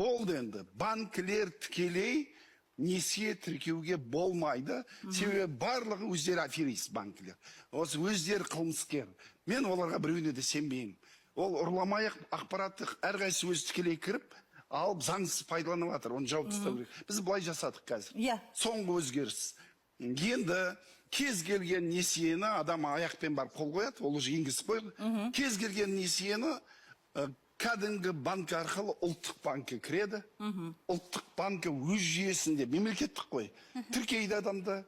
Болды енді. Банкілер тікелей несие тіркеуге болмайды. Себебі барлығы өздері аферист банкілер. Осы өздері қылмыскер. Мен оларға біреуіне де сенбеймін. Ол ұрламай ақпараттық әрқайсысы өзі тікелей кіріп, алып заңсыз пайдаланып жатыр. Оны жауып тастау керек. Біз былай жасадық қазір. Соңғы өзгеріс. Енді кез келген несиені адам аяқпен барып қол қояды, ол уже енгізіп қойды. Кез келген несиені кәдімгі банк арқылы ұлттық банкке кіреді. Ұлттық банкі өз жүйесінде, мемлекеттік қой, тіркейді адамды,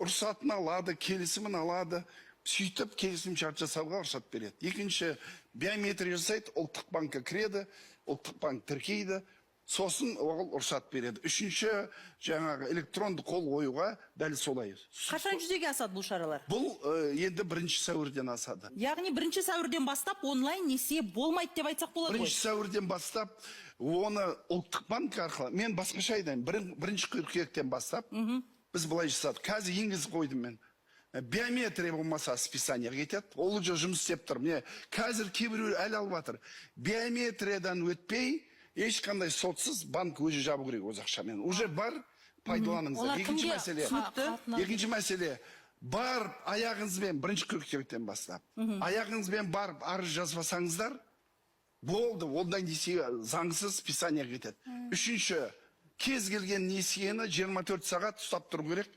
рұқсатын алады, келісімін алады, сөйтіп келісім шарт жасауға рұқсат береді. Екінші, биометрия жасайды, ұлттық банкке кіреді, ұлттық банк тіркейді, сосын ол рұқсат береді. Үшінші, жаңағы электронды қол қоюға дәл солай. Қашан жүзеге асады бұл шаралар? Бұл енді 1 сәуірден асады. Яғни 1 сәуірден бастап онлайн несие болмайды деп айтсақ болады ғой? 1 сәуірден бастап оны ұлттық банк арқылы, мен басқаша айтайын, 1 қыркүйектен бастап біз былай жасадық. Қазір енгізіп қойдым мен. Биометрия болмаса списание кетеді. Ол уже жұмыс істеп тұр. Міне қазір кейбіреулер әлі алып жатыр. Биометриядан өтпей, ешқандай сотсыз банк өзі жабу керек өз ақшамен. Уже бар, пайдаланыңыздар. Екінші мәселе, бар аяғыңызбен 1 қыркүйектен бастап. Аяғыңызбен барып арыз жазбасаңыздар, болды, ондай несие заңсыз списание кетеді. Үшінші, кез келген несиені 24 сағат ұстап тұру керек.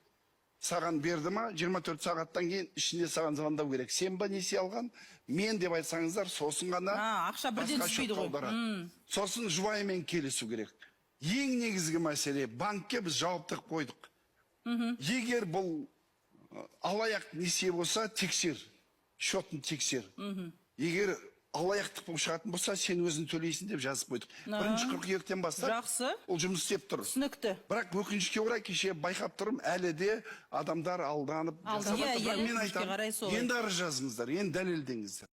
Саған берді ма, 24 сағаттан кейін ішінде саған звондау керек. Сен ба несие алған, мен деп айтсаңыздар, сосын ғана ақша бірден түспейді ғой. Сосын жұбайымен келісу керек. Ең негізгі мәселе, банкке біз жауаптық қойдық. Егер бұл алаяқ несие болса, тексер, шотын тексер. Егер алаяқтық болып шығатын болса, сен өзін төлейсің деп жазып қойдық. 1 қыркүйектен бастап ол жұмыс істеп тұр. Түсінікті. Бірақ өкінішке орай кеше байқап тұрмын, әлі де адамдар алданып жасап жатыр. Мен айтамын, енді арыз жазыңыздар, енді дәлелдеңіздер.